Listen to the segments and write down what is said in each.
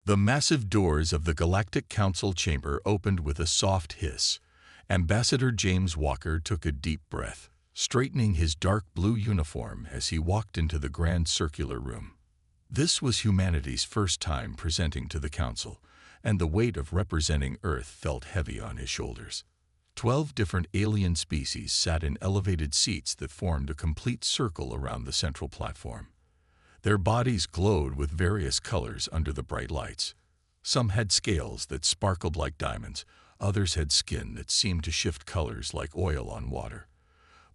The massive doors of the Galactic Council chamber opened with a soft hiss. Ambassador James Walker took a deep breath, straightening his dark blue uniform as he walked into the grand circular room. This was humanity's first time presenting to the Council, and the weight of representing Earth felt heavy on his shoulders. 12 different alien species sat in elevated seats that formed a complete circle around the central platform. Their bodies glowed with various colors under the bright lights. Some had scales that sparkled like diamonds, others had skin that seemed to shift colors like oil on water.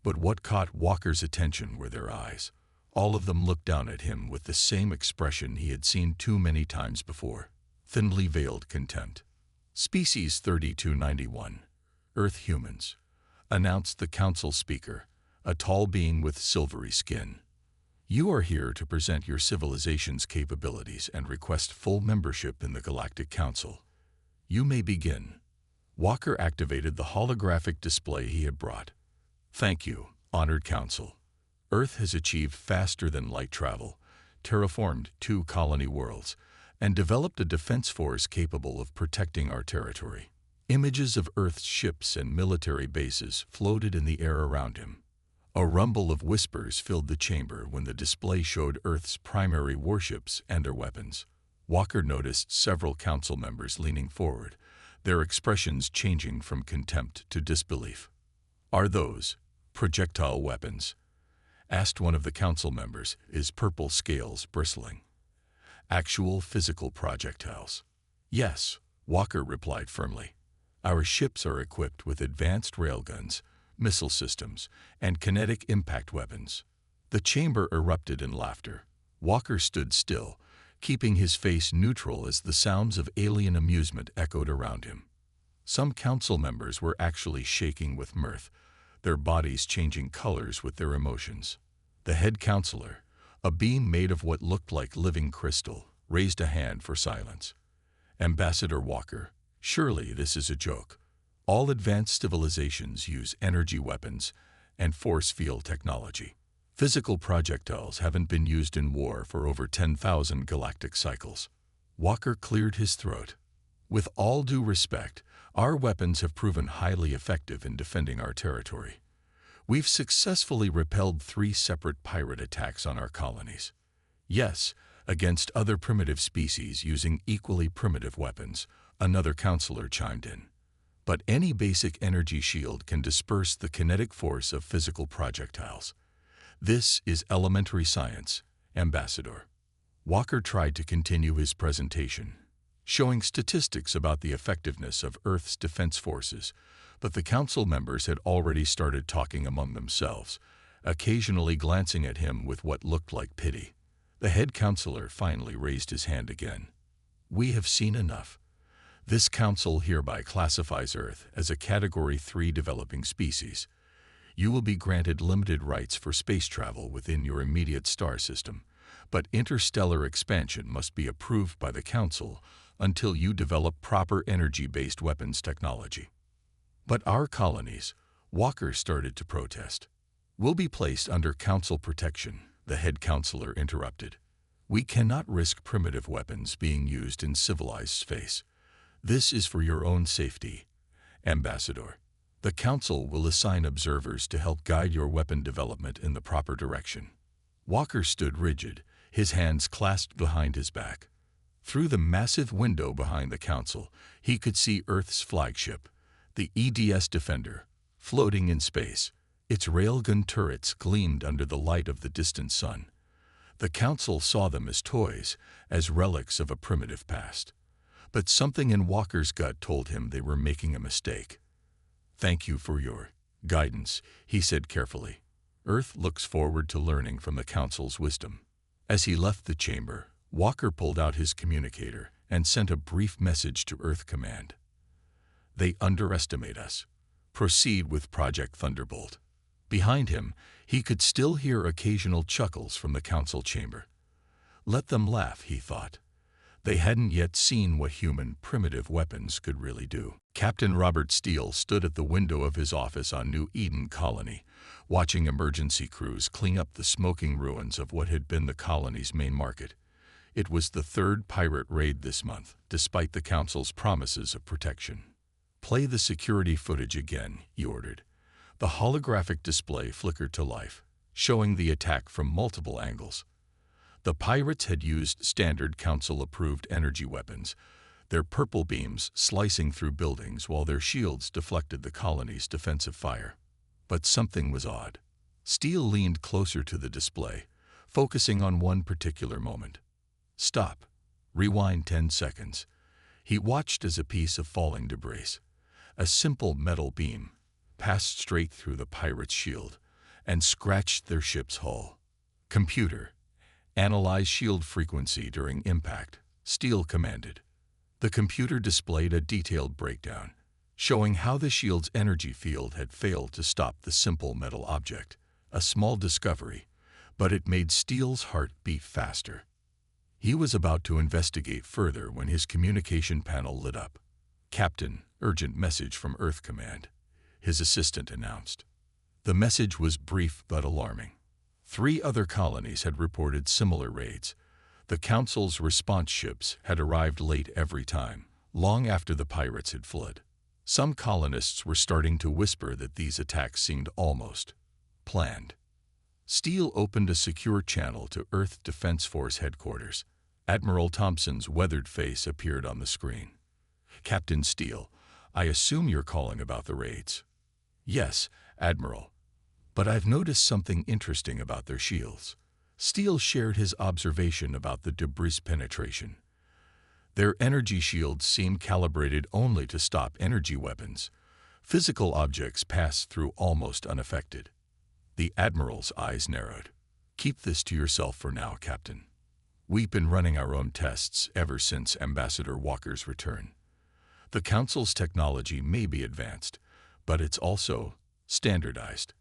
But what caught Walker's attention were their eyes. All of them looked down at him with the same expression he had seen too many times before, thinly veiled contempt. Species 3291, Earth humans, announced the Council speaker, a tall being with silvery skin. You are here to present your civilization's capabilities and request full membership in the Galactic Council. You may begin. Walker activated the holographic display he had brought. Thank you, honored Council. Earth has achieved faster-than-light travel, terraformed 2 colony worlds, and developed a defense force capable of protecting our territory. Images of Earth's ships and military bases floated in the air around him. A rumble of whispers filled the chamber when the display showed Earth's primary warships and their weapons. Walker noticed several Council members leaning forward, their expressions changing from contempt to disbelief. Are those projectile weapons? Asked one of the Council members, his purple scales bristling. Actual physical projectiles. Yes, Walker replied firmly. Our ships are equipped with advanced railguns, missile systems, and kinetic impact weapons. The chamber erupted in laughter. Walker stood still, keeping his face neutral as the sounds of alien amusement echoed around him. Some Council members were actually shaking with mirth, their bodies changing colors with their emotions. The head counselor, a being made of what looked like living crystal, raised a hand for silence. Ambassador Walker, surely this is a joke. All advanced civilizations use energy weapons and force field technology. Physical projectiles haven't been used in war for over 10,000 galactic cycles. Walker cleared his throat. With all due respect, our weapons have proven highly effective in defending our territory. We've successfully repelled 3 separate pirate attacks on our colonies. Yes, against other primitive species using equally primitive weapons, another counselor chimed in. But any basic energy shield can disperse the kinetic force of physical projectiles. This is elementary science, Ambassador. Walker tried to continue his presentation, showing statistics about the effectiveness of Earth's defense forces, but the Council members had already started talking among themselves, occasionally glancing at him with what looked like pity. The head counselor finally raised his hand again. We have seen enough. This Council hereby classifies Earth as a Category 3 developing species. You will be granted limited rights for space travel within your immediate star system, but interstellar expansion must be approved by the Council until you develop proper energy-based weapons technology. But our colonies, Walker started to protest. Will be placed under Council protection, the head counselor interrupted. We cannot risk primitive weapons being used in civilized space. This is for your own safety, Ambassador. The Council will assign observers to help guide your weapon development in the proper direction. Walker stood rigid, his hands clasped behind his back. Through the massive window behind the Council, he could see Earth's flagship, the EDS Defender, floating in space. Its railgun turrets gleamed under the light of the distant sun. The Council saw them as toys, as relics of a primitive past. But something in Walker's gut told him they were making a mistake. Thank you for your guidance, he said carefully. Earth looks forward to learning from the Council's wisdom. As he left the chamber, Walker pulled out his communicator and sent a brief message to Earth Command. They underestimate us. Proceed with Project Thunderbolt. Behind him, he could still hear occasional chuckles from the Council chamber. Let them laugh, he thought. They hadn't yet seen what human primitive weapons could really do. Captain Robert Steele stood at the window of his office on New Eden Colony, watching emergency crews clean up the smoking ruins of what had been the colony's main market. It was the third pirate raid this month, despite the Council's promises of protection. "Play the security footage again," he ordered. The holographic display flickered to life, showing the attack from multiple angles. The pirates had used standard Council-approved energy weapons, their purple beams slicing through buildings while their shields deflected the colony's defensive fire. But something was odd. Steele leaned closer to the display, focusing on one particular moment. "Stop. Rewind 10 seconds. He watched as a piece of falling debris, a simple metal beam, passed straight through the pirates' shield and scratched their ship's hull. "Computer, analyze shield frequency during impact," Steele commanded. The computer displayed a detailed breakdown, showing how the shield's energy field had failed to stop the simple metal object. A small discovery, but it made Steele's heart beat faster. He was about to investigate further when his communication panel lit up. "Captain, urgent message from Earth Command," his assistant announced. The message was brief but alarming. 3 other colonies had reported similar raids. The Council's response ships had arrived late every time, long after the pirates had fled. Some colonists were starting to whisper that these attacks seemed almost planned. Steele opened a secure channel to Earth Defense Force headquarters. Admiral Thompson's weathered face appeared on the screen. "Captain Steele, I assume you're calling about the raids." "Yes, Admiral. But I've noticed something interesting about their shields." Steele shared his observation about the debris penetration. "Their energy shields seem calibrated only to stop energy weapons. Physical objects pass through almost unaffected." The Admiral's eyes narrowed. "Keep this to yourself for now, Captain. We've been running our own tests ever since Ambassador Walker's return. The Council's technology may be advanced, but it's also standardized.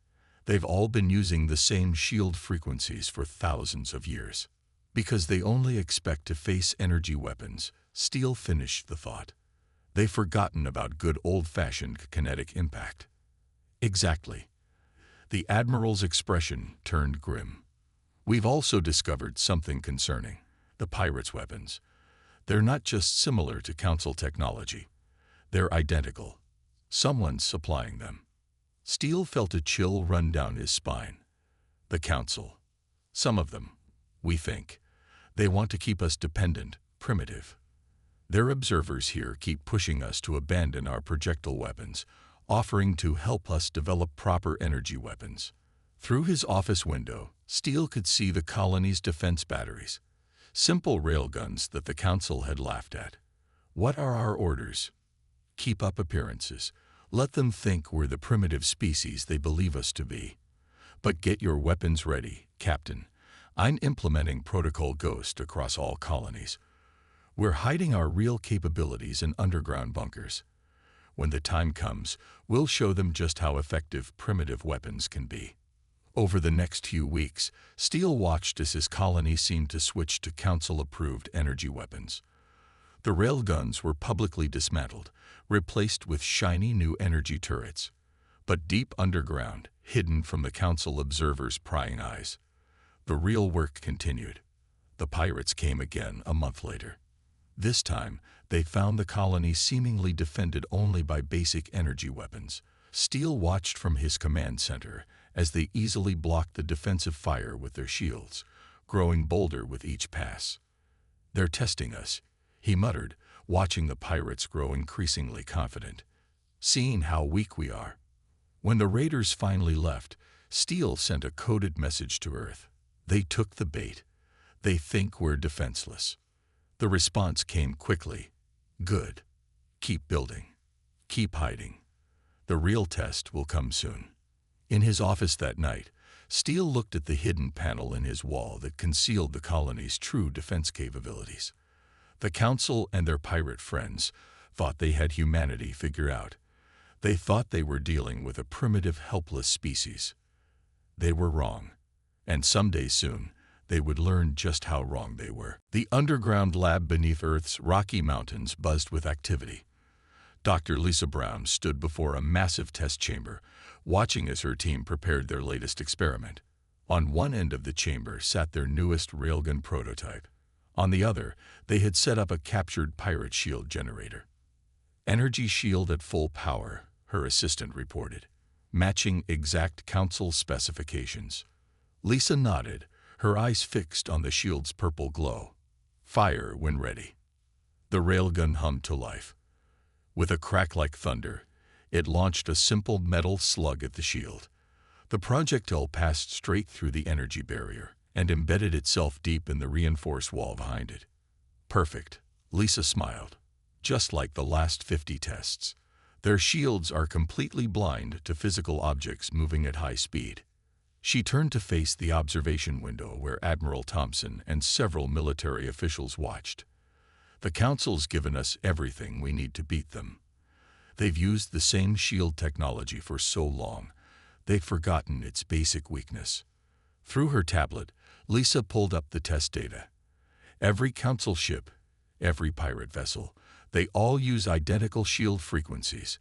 They've all been using the same shield frequencies for thousands of years. Because they only expect to face energy weapons," Steele finished the thought. "They've forgotten about good old-fashioned kinetic impact." "Exactly." The Admiral's expression turned grim. "We've also discovered something concerning the pirates' weapons. They're not just similar to Council technology. They're identical. Someone's supplying them." Steele felt a chill run down his spine. "The Council. Some of them, we think. They want to keep us dependent, primitive. Their observers here keep pushing us to abandon our projectile weapons, offering to help us develop proper energy weapons." Through his office window, Steele could see the colony's defense batteries, simple railguns that the Council had laughed at. "What are our orders?" "Keep up appearances. Let them think we're the primitive species they believe us to be. But get your weapons ready, Captain. I'm implementing Protocol Ghost across all colonies. We're hiding our real capabilities in underground bunkers. When the time comes, we'll show them just how effective primitive weapons can be." Over the next few weeks, Steele watched as his colony seemed to switch to Council-approved energy weapons. The railguns were publicly dismantled, replaced with shiny new energy turrets. But deep underground, hidden from the Council observers' prying eyes, the real work continued. The pirates came again a month later. This time, they found the colony seemingly defended only by basic energy weapons. Steele watched from his command center as they easily blocked the defensive fire with their shields, growing bolder with each pass. "They're testing us," he muttered, watching the pirates grow increasingly confident. "Seeing how weak we are." When the raiders finally left, Steele sent a coded message to Earth. "They took the bait. They think we're defenseless." The response came quickly. "Good. Keep building. Keep hiding. The real test will come soon." In his office that night, Steele looked at the hidden panel in his wall that concealed the colony's true defense capabilities. The Council and their pirate friends thought they had humanity figured out. They thought they were dealing with a primitive, helpless species. They were wrong, and someday soon, they would learn just how wrong they were. The underground lab beneath Earth's Rocky Mountains buzzed with activity. Dr. Lisa Brown stood before a massive test chamber, watching as her team prepared their latest experiment. On one end of the chamber sat their newest railgun prototype, On the other, they had set up a captured pirate shield generator. Energy shield at full power, her assistant reported, matching exact council specifications. Lisa nodded, her eyes fixed on the shield's purple glow. Fire when ready. The railgun hummed to life. With a crack like thunder, it launched a simple metal slug at the shield. The projectile passed straight through the energy barrier and embedded itself deep in the reinforced wall behind it. Perfect, Lisa smiled. Just like the last 50 tests. Their shields are completely blind to physical objects moving at high speed. She turned to face the observation window where Admiral Thompson and several military officials watched. The Council's given us everything we need to beat them. They've used the same shield technology for so long, they've forgotten its basic weakness. Through her tablet, Lisa pulled up the test data. Every Council ship, every pirate vessel, they all use identical shield frequencies.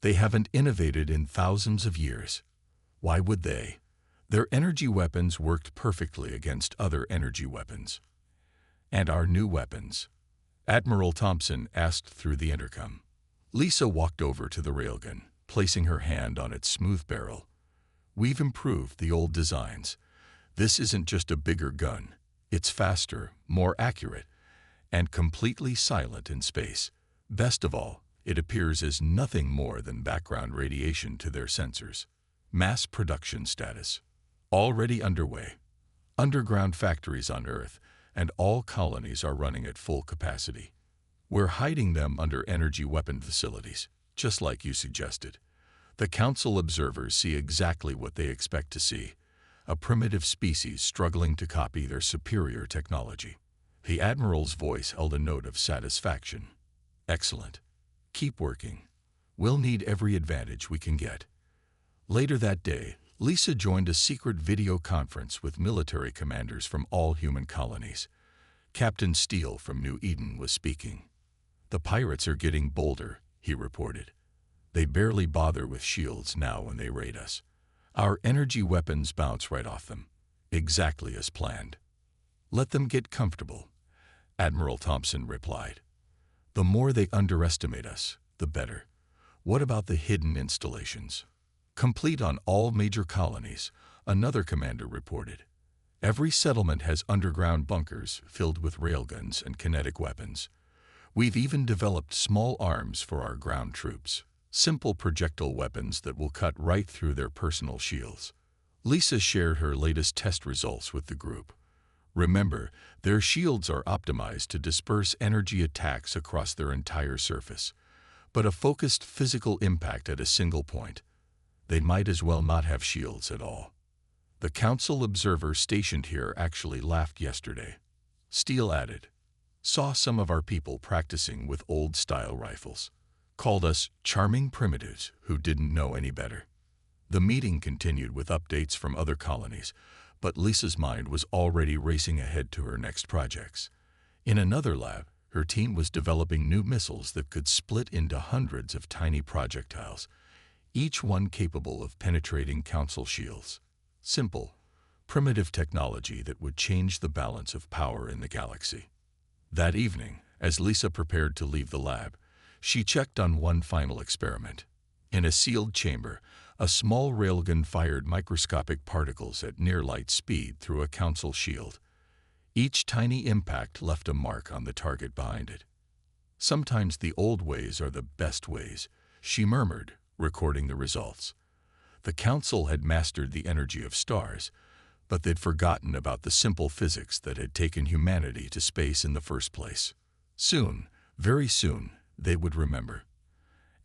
They haven't innovated in thousands of years. Why would they? Their energy weapons worked perfectly against other energy weapons. And our new weapons? Admiral Thompson asked through the intercom. Lisa walked over to the railgun, placing her hand on its smooth barrel. We've improved the old designs. This isn't just a bigger gun. It's faster, more accurate, and completely silent in space. Best of all, it appears as nothing more than background radiation to their sensors. Mass production status. Already underway. Underground factories on Earth, and all colonies are running at full capacity. We're hiding them under energy weapon facilities, just like you suggested. The Council observers see exactly what they expect to see, a primitive species struggling to copy their superior technology. The Admiral's voice held a note of satisfaction. Excellent. Keep working. We'll need every advantage we can get. Later that day, Lisa joined a secret video conference with military commanders from all human colonies. Captain Steele from New Eden was speaking. The pirates are getting bolder, he reported. They barely bother with shields now when they raid us. Our energy weapons bounce right off them, exactly as planned. Let them get comfortable, Admiral Thompson replied. The more they underestimate us, the better. What about the hidden installations? Complete on all major colonies, another commander reported. Every settlement has underground bunkers filled with railguns and kinetic weapons. We've even developed small arms for our ground troops, simple projectile weapons that will cut right through their personal shields. Lisa shared her latest test results with the group. Remember, their shields are optimized to disperse energy attacks across their entire surface, but a focused physical impact at a single point. They might as well not have shields at all. The Council observer stationed here actually laughed yesterday. Steele added, saw some of our people practicing with old-style rifles. Called us charming primitives who didn't know any better. The meeting continued with updates from other colonies, but Lisa's mind was already racing ahead to her next projects. In another lab, her team was developing new missiles that could split into hundreds of tiny projectiles, each one capable of penetrating Council shields. Simple, primitive technology that would change the balance of power in the galaxy. That evening, as Lisa prepared to leave the lab, she checked on one final experiment. In a sealed chamber, a small railgun fired microscopic particles at near-light speed through a Council shield. Each tiny impact left a mark on the target behind it. Sometimes the old ways are the best ways, she murmured, recording the results. The Council had mastered the energy of stars, but they'd forgotten about the simple physics that had taken humanity to space in the first place. Soon, very soon, they would remember.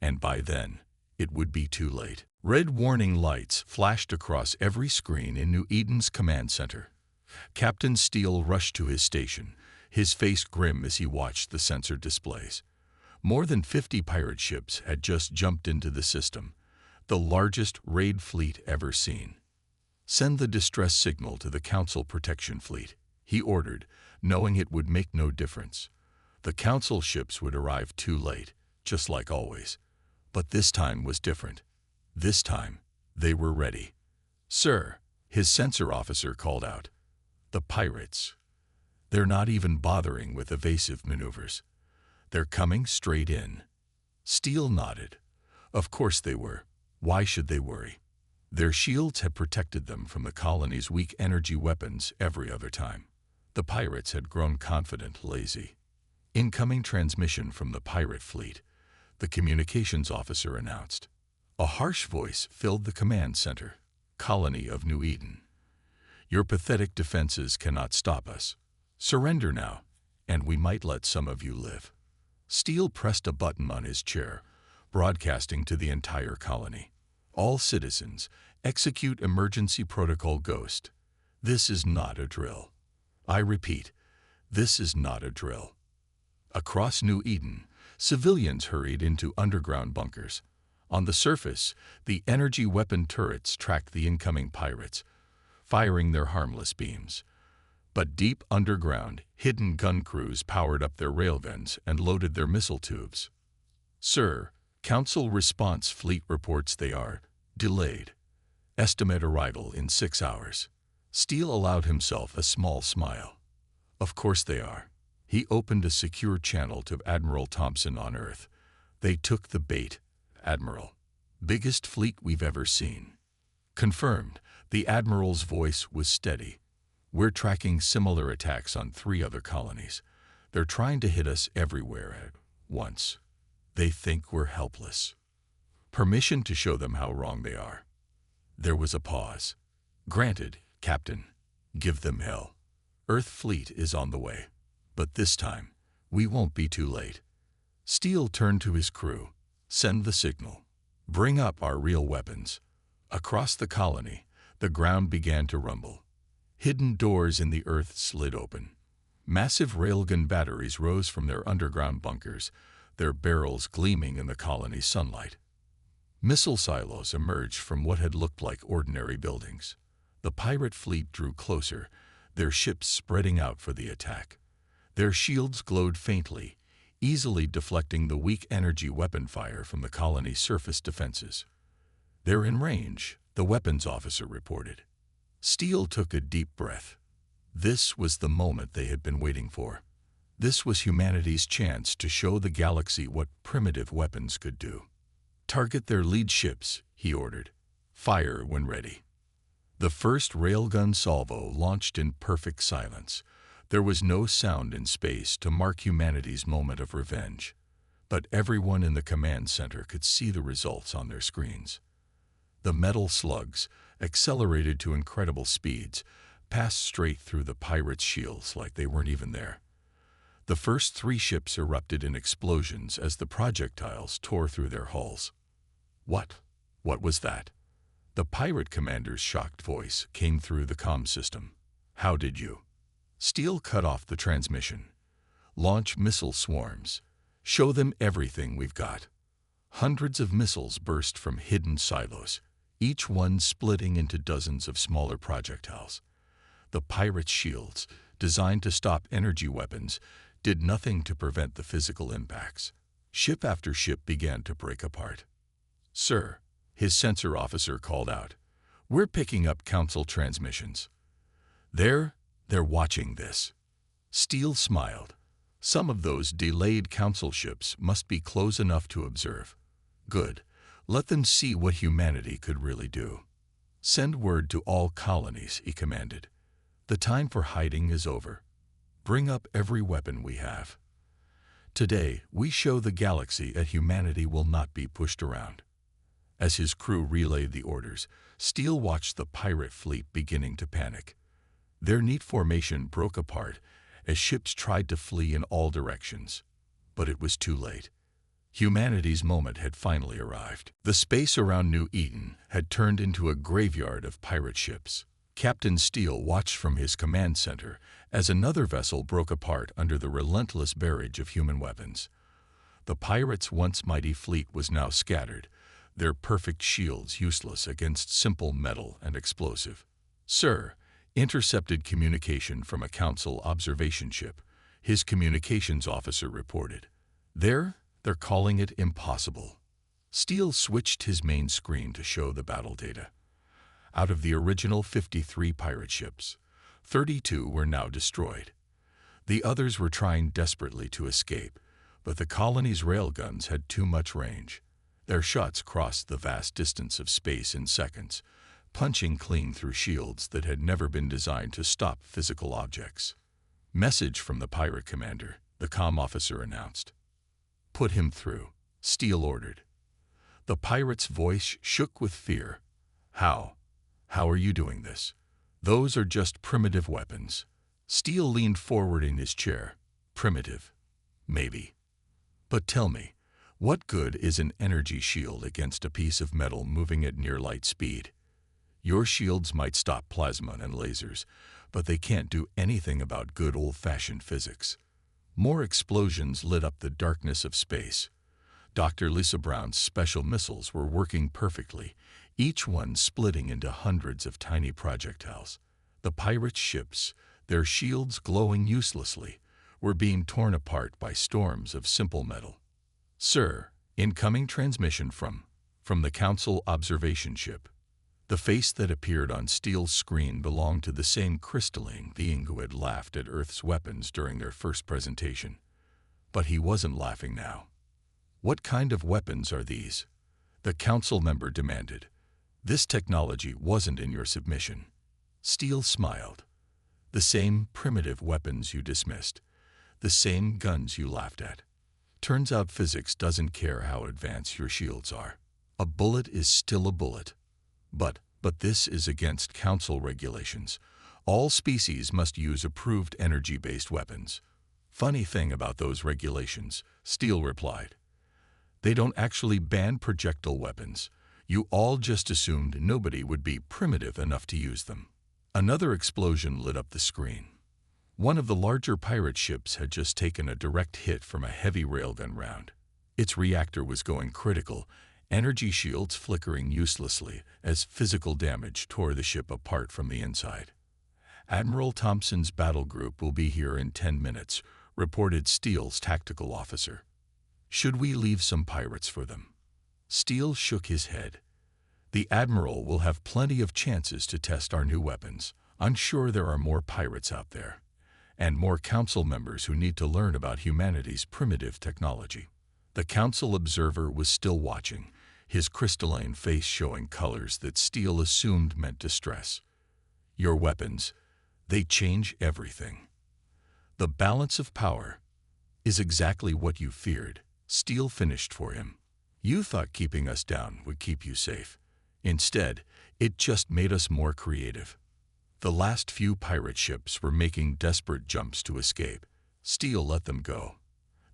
And by then, it would be too late. Red warning lights flashed across every screen in New Eden's command center. Captain Steele rushed to his station, his face grim as he watched the sensor displays. More than 50 pirate ships had just jumped into the system, the largest raid fleet ever seen. Send the distress signal to the Council protection fleet, he ordered, knowing it would make no difference. The Council ships would arrive too late, just like always. But this time was different. This time, they were ready. Sir, his sensor officer called out. The pirates. They're not even bothering with evasive maneuvers. They're coming straight in. Steele nodded. Of course they were. Why should they worry? Their shields had protected them from the colony's weak energy weapons every other time. The pirates had grown confident, lazy. Incoming transmission from the pirate fleet, the communications officer announced. A harsh voice filled the command center. Colony of New Eden. Your pathetic defenses cannot stop us. Surrender now, and we might let some of you live. Steele pressed a button on his chair, broadcasting to the entire colony. All citizens, execute emergency protocol Ghost. This is not a drill. I repeat, this is not a drill. Across New Eden, civilians hurried into underground bunkers. On the surface, the energy weapon turrets tracked the incoming pirates, firing their harmless beams. But deep underground, hidden gun crews powered up their railguns and loaded their missile tubes. Sir, Council Response Fleet reports they are delayed. Estimate arrival in 6 hours. Steele allowed himself a small smile. Of course they are. He opened a secure channel to Admiral Thompson on Earth. They took the bait, Admiral. Biggest fleet we've ever seen. Confirmed. The Admiral's voice was steady. We're tracking similar attacks on 3 other colonies. They're trying to hit us everywhere at once. They think we're helpless. Permission to show them how wrong they are. There was a pause. Granted, Captain. Give them hell. Earth fleet is on the way. But this time, we won't be too late. Steele turned to his crew. Send the signal. Bring up our real weapons. Across the colony, the ground began to rumble. Hidden doors in the earth slid open. Massive railgun batteries rose from their underground bunkers, their barrels gleaming in the colony's sunlight. Missile silos emerged from what had looked like ordinary buildings. The pirate fleet drew closer, their ships spreading out for the attack. Their shields glowed faintly, easily deflecting the weak energy weapon fire from the colony's surface defenses. They're in range, the weapons officer reported. Steele took a deep breath. This was the moment they had been waiting for. This was humanity's chance to show the galaxy what primitive weapons could do. Target their lead ships, he ordered. Fire when ready. The first railgun salvo launched in perfect silence. There was no sound in space to mark humanity's moment of revenge. But everyone in the command center could see the results on their screens. The metal slugs, accelerated to incredible speeds, passed straight through the pirates' shields like they weren't even there. The first 3 ships erupted in explosions as the projectiles tore through their hulls. What? What was that? The pirate commander's shocked voice came through the comm system. How did you? Steele cut off the transmission. Launch missile swarms. Show them everything we've got. Hundreds of missiles burst from hidden silos, each one splitting into dozens of smaller projectiles. The pirates' shields, designed to stop energy weapons, did nothing to prevent the physical impacts. Ship after ship began to break apart. Sir, his sensor officer called out, we're picking up Council transmissions. They're watching this. Steele smiled. Some of those delayed Council ships must be close enough to observe. Good. Let them see what humanity could really do. Send word to all colonies, he commanded. The time for hiding is over. Bring up every weapon we have. Today, we show the galaxy that humanity will not be pushed around. As his crew relayed the orders, Steele watched the pirate fleet beginning to panic. Their neat formation broke apart as ships tried to flee in all directions. But it was too late. Humanity's moment had finally arrived. The space around New Eden had turned into a graveyard of pirate ships. Captain Steele watched from his command center as another vessel broke apart under the relentless barrage of human weapons. The pirates' once mighty fleet was now scattered, their perfect shields useless against simple metal and explosive. Sir, intercepted communication from a Council observation ship, his communications officer reported. They're calling it impossible. Steele switched his main screen to show the battle data. Out of the original 53 pirate ships, 32 were now destroyed. The others were trying desperately to escape, but the colony's railguns had too much range. Their shots crossed the vast distance of space in seconds, punching clean through shields that had never been designed to stop physical objects. "Message from the pirate commander," the comm officer announced. "Put him through," Steele ordered. The pirate's voice shook with fear. How? How are you doing this? Those are just primitive weapons." Steele leaned forward in his chair. "Primitive? Maybe. But tell me, what good is an energy shield against a piece of metal moving at near light speed? Your shields might stop plasma and lasers, but they can't do anything about good old-fashioned physics." More explosions lit up the darkness of space. Dr. Lisa Brown's special missiles were working perfectly, each one splitting into hundreds of tiny projectiles. The pirates' ships, their shields glowing uselessly, were being torn apart by storms of simple metal. "Sir, incoming transmission from the Council observation ship." The face that appeared on Steele's screen belonged to the same crystalline being who had laughed at Earth's weapons during their first presentation. But he wasn't laughing now. "What kind of weapons are these?" the council member demanded. "This technology wasn't in your submission." Steele smiled. "The same primitive weapons you dismissed. The same guns you laughed at. Turns out physics doesn't care how advanced your shields are. A bullet is still a bullet. But this is against council regulations. All species must use approved energy-based weapons." "Funny thing about those regulations," Steele replied. "They don't actually ban projectile weapons. You all just assumed nobody would be primitive enough to use them." Another explosion lit up the screen. One of the larger pirate ships had just taken a direct hit from a heavy railgun round. Its reactor was going critical, energy shields flickering uselessly as physical damage tore the ship apart from the inside. "Admiral Thompson's battle group will be here in 10 minutes, reported Steele's tactical officer. "Should we leave some pirates for them?" Steele shook his head. "The Admiral will have plenty of chances to test our new weapons. I'm sure there are more pirates out there, and more council members who need to learn about humanity's primitive technology." The council observer was still watching, his crystalline face showing colors that Steele assumed meant distress. "Your weapons, they change everything. The balance of power is exactly what you feared," Steele finished for him. "You thought keeping us down would keep you safe. Instead, it just made us more creative." The last few pirate ships were making desperate jumps to escape. Steele let them go.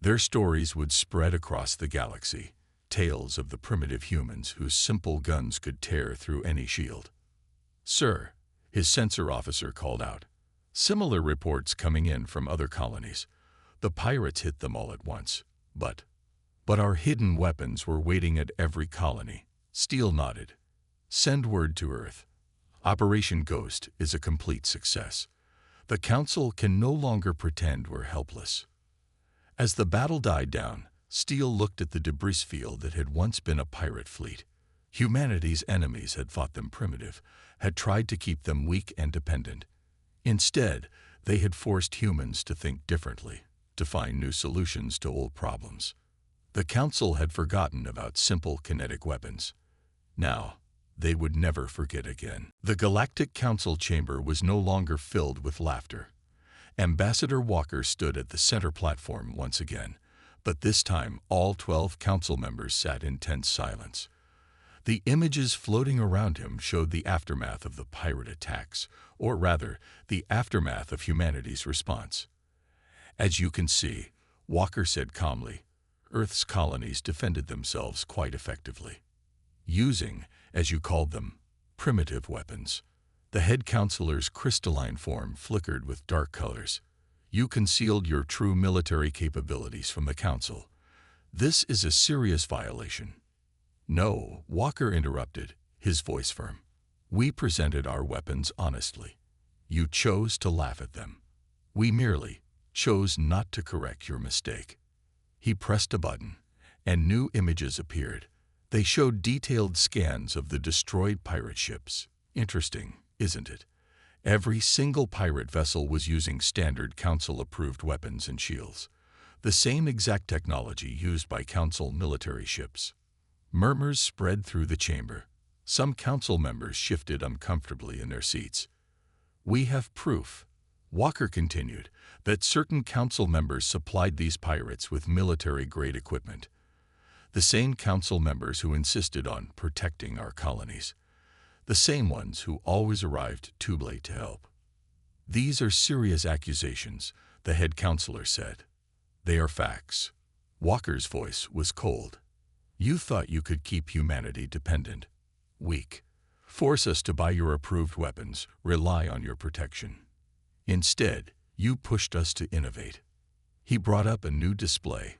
Their stories would spread across the galaxy, tales of the primitive humans whose simple guns could tear through any shield. "Sir," his sensor officer called out. Similar reports coming in from other colonies. The pirates hit them all at once. But our hidden weapons were waiting at every colony." Steele nodded. "Send word to Earth. Operation Ghost is a complete success. The Council can no longer pretend we're helpless." As the battle died down, Steele looked at the debris field that had once been a pirate fleet. Humanity's enemies had thought them primitive, had tried to keep them weak and dependent. Instead, they had forced humans to think differently, to find new solutions to old problems. The Council had forgotten about simple kinetic weapons. Now, they would never forget again. The Galactic Council chamber was no longer filled with laughter. Ambassador Walker stood at the center platform once again, but this time all 12 council members sat in tense silence. The images floating around him showed the aftermath of the pirate attacks, or rather, the aftermath of humanity's response. "As you can see," Walker said calmly, "Earth's colonies defended themselves quite effectively. Using, as you called them, primitive weapons." The head counselor's crystalline form flickered with dark colors. "You concealed your true military capabilities from the Council. This is a serious violation." "No," Walker interrupted, his voice firm. "We presented our weapons honestly. You chose to laugh at them. We merely chose not to correct your mistake." He pressed a button, and new images appeared. They showed detailed scans of the destroyed pirate ships. "Interesting, isn't it? Every single pirate vessel was using standard Council-approved weapons and shields, the same exact technology used by Council military ships. Murmurs spread through the chamber. Some Council members shifted uncomfortably in their seats. "We have proof," Walker continued, "that certain Council members supplied these pirates with military-grade equipment. The same Council members who insisted on protecting our colonies. The same ones who always arrived too late to help." "These are serious accusations," the head counselor said. "They are facts." Walker's voice was cold. "You thought you could keep humanity dependent, weak, force us to buy your approved weapons, rely on your protection. Instead, you pushed us to innovate." He brought up a new display,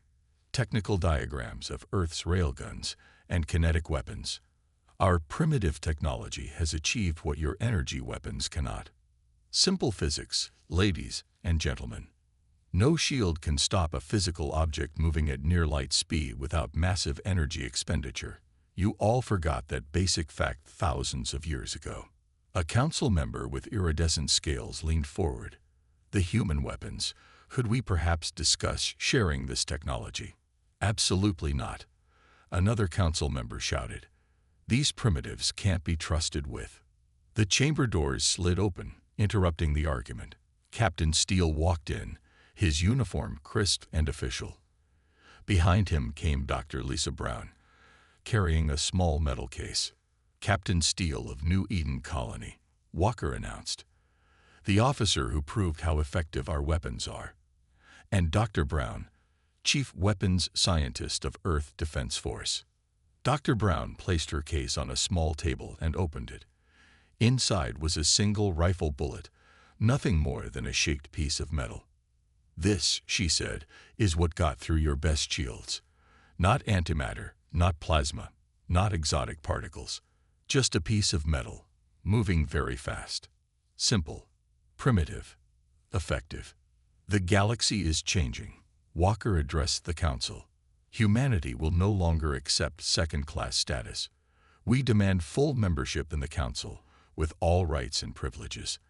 technical diagrams of Earth's railguns and kinetic weapons. "Our primitive technology has achieved what your energy weapons cannot. Simple physics, ladies and gentlemen. No shield can stop a physical object moving at near light speed without massive energy expenditure. You all forgot that basic fact thousands of years ago." A council member with iridescent scales leaned forward. "The human weapons. Could we perhaps discuss sharing this technology?" "Absolutely not," another council member shouted. "These primitives can't be trusted with." The chamber doors slid open, interrupting the argument. Captain Steele walked in, his uniform crisp and official. Behind him came Dr. Lisa Brown, carrying a small metal case. "Captain Steele of New Eden Colony," Walker announced. "The officer who proved how effective our weapons are. And Dr. Brown, Chief Weapons Scientist of Earth Defense Force." Dr. Brown placed her case on a small table and opened it. Inside was a single rifle bullet, nothing more than a shaped piece of metal. "This," she said, "is what got through your best shields. Not antimatter, not plasma, not exotic particles. Just a piece of metal, moving very fast. Simple, primitive, effective." "The galaxy is changing," Walker addressed the council. "Humanity will no longer accept second-class status. We demand full membership in the council, with all rights and privileges.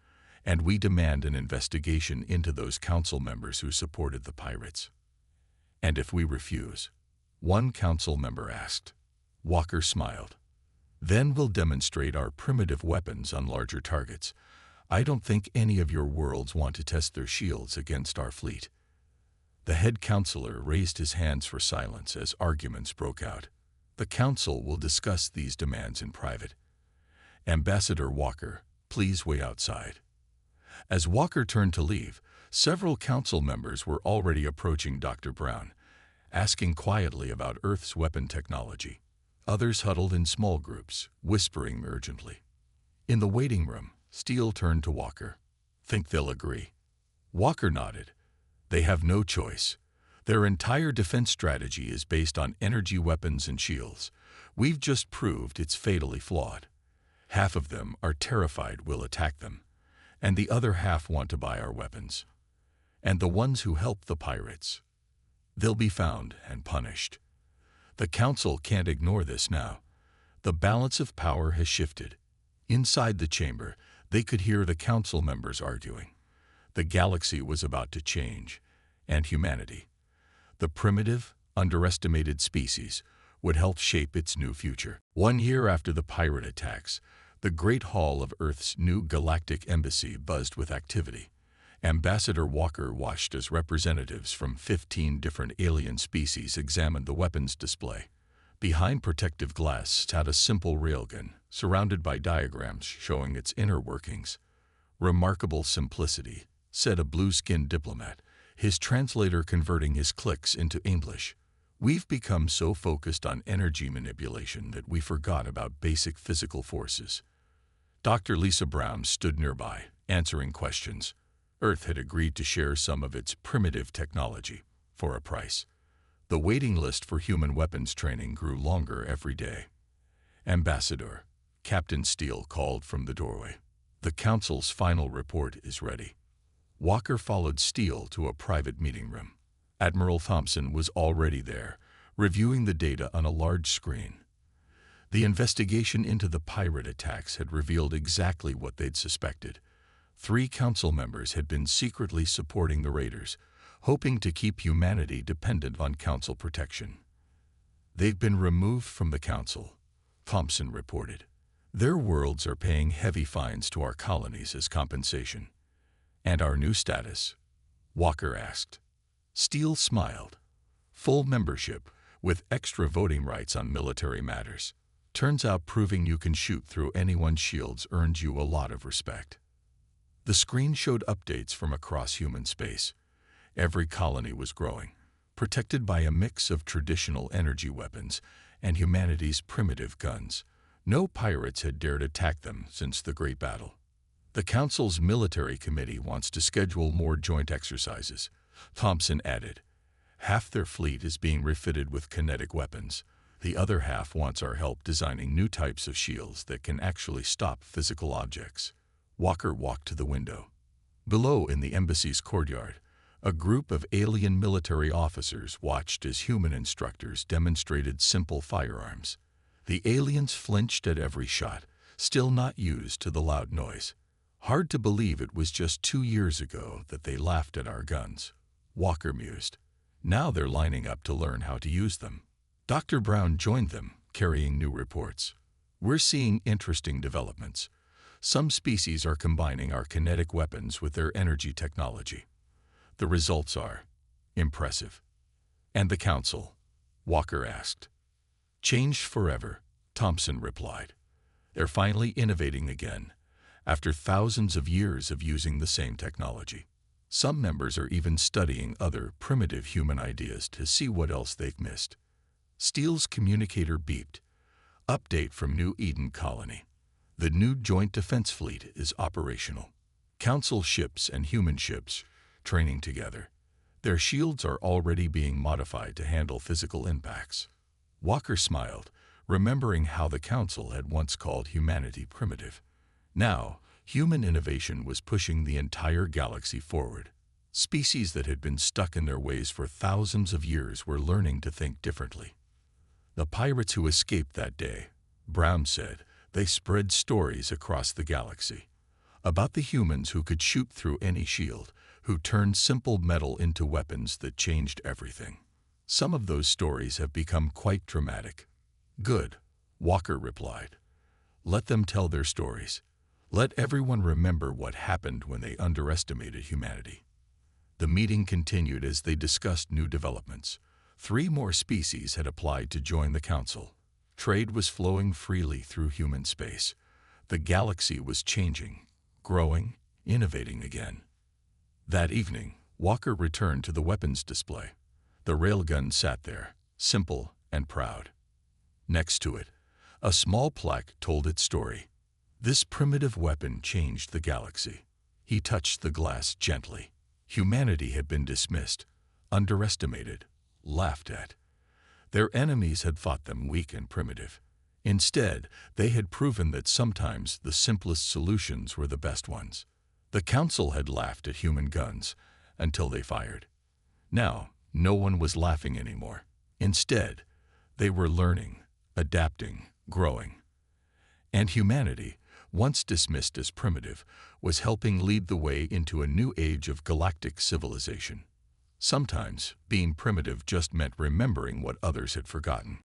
And we demand an investigation into those council members who supported the pirates." "And if we refuse?" one council member asked. Walker smiled. "Then we'll demonstrate our primitive weapons on larger targets. I don't think any of your worlds want to test their shields against our fleet." The head counselor raised his hands for silence as arguments broke out. "The council will discuss these demands in private. Ambassador Walker, please wait outside." As Walker turned to leave, several council members were already approaching Dr. Brown, asking quietly about Earth's weapon technology. Others huddled in small groups, whispering urgently. In the waiting room, Steele turned to Walker. "Think they'll agree?" Walker nodded. "They have no choice. Their entire defense strategy is based on energy weapons and shields. We've just proved it's fatally flawed. Half of them are terrified we'll attack them, and the other half want to buy our weapons. And the ones who help the pirates, they'll be found and punished. The council can't ignore this now. The balance of power has shifted." Inside the chamber, they could hear the council members arguing. The galaxy was about to change, and humanity, the primitive, underestimated species, would help shape its new future. 1 year after the pirate attacks, the Great Hall of Earth's new Galactic Embassy buzzed with activity. Ambassador Walker watched as representatives from 15 different alien species examined the weapons display. Behind protective glass sat a simple railgun, surrounded by diagrams showing its inner workings. "Remarkable simplicity," said a blue-skinned diplomat, his translator converting his clicks into English. "We've become so focused on energy manipulation that we forgot about basic physical forces." Dr. Lisa Brown stood nearby, answering questions. Earth had agreed to share some of its primitive technology, for a price. The waiting list for human weapons training grew longer every day. "Ambassador," Captain Steele called from the doorway. "The council's final report is ready." Walker followed Steele to a private meeting room. Admiral Thompson was already there, reviewing the data on a large screen. The investigation into the pirate attacks had revealed exactly what they'd suspected. 3 council members had been secretly supporting the raiders, hoping to keep humanity dependent on council protection. They've been removed from the council, Thompson reported. Their worlds are paying heavy fines to our colonies as compensation. And our new status? Walker asked. Steele smiled. Full membership, with extra voting rights on military matters. Turns out proving you can shoot through anyone's shields earns you a lot of respect. The screen showed updates from across human space. Every colony was growing, protected by a mix of traditional energy weapons and humanity's primitive guns. No pirates had dared attack them since the Great Battle. The Council's military committee wants to schedule more joint exercises, Thompson added. Half their fleet is being refitted with kinetic weapons. The other half wants our help designing new types of shields that can actually stop physical objects. Walker walked to the window. Below, in the embassy's courtyard, a group of alien military officers watched as human instructors demonstrated simple firearms. The aliens flinched at every shot, still not used to the loud noise. Hard to believe it was just 2 years ago that they laughed at our guns, Walker mused. Now they're lining up to learn how to use them. Dr. Brown joined them, carrying new reports. We're seeing interesting developments. Some species are combining our kinetic weapons with their energy technology. The results are impressive. And the Council? Walker asked. Changed forever, Thompson replied. They're finally innovating again, after thousands of years of using the same technology. Some members are even studying other primitive human ideas to see what else they've missed. Steele's communicator beeped. Update from New Eden Colony. The new Joint Defense Fleet is operational. Council ships and human ships training together. Their shields are already being modified to handle physical impacts. Walker smiled, remembering how the Council had once called humanity primitive. Now, human innovation was pushing the entire galaxy forward. Species that had been stuck in their ways for thousands of years were learning to think differently. The pirates who escaped that day, Brown said, they spread stories across the galaxy about the humans who could shoot through any shield, who turned simple metal into weapons that changed everything. Some of those stories have become quite dramatic. Good, Walker replied. Let them tell their stories. Let everyone remember what happened when they underestimated humanity. The meeting continued as they discussed new developments. 3 more species had applied to join the Council. Trade was flowing freely through human space. The galaxy was changing, growing, innovating again. That evening, Walker returned to the weapons display. The railgun sat there, simple and proud. Next to it, a small plaque told its story. This primitive weapon changed the galaxy. He touched the glass gently. Humanity had been dismissed, underestimated, laughed at. Their enemies had thought them weak and primitive. Instead, they had proven that sometimes the simplest solutions were the best ones. The Council had laughed at human guns until they fired. Now, no one was laughing anymore. Instead, they were learning, adapting, growing. And humanity, once dismissed as primitive, was helping lead the way into a new age of galactic civilization. Sometimes, being primitive just meant remembering what others had forgotten.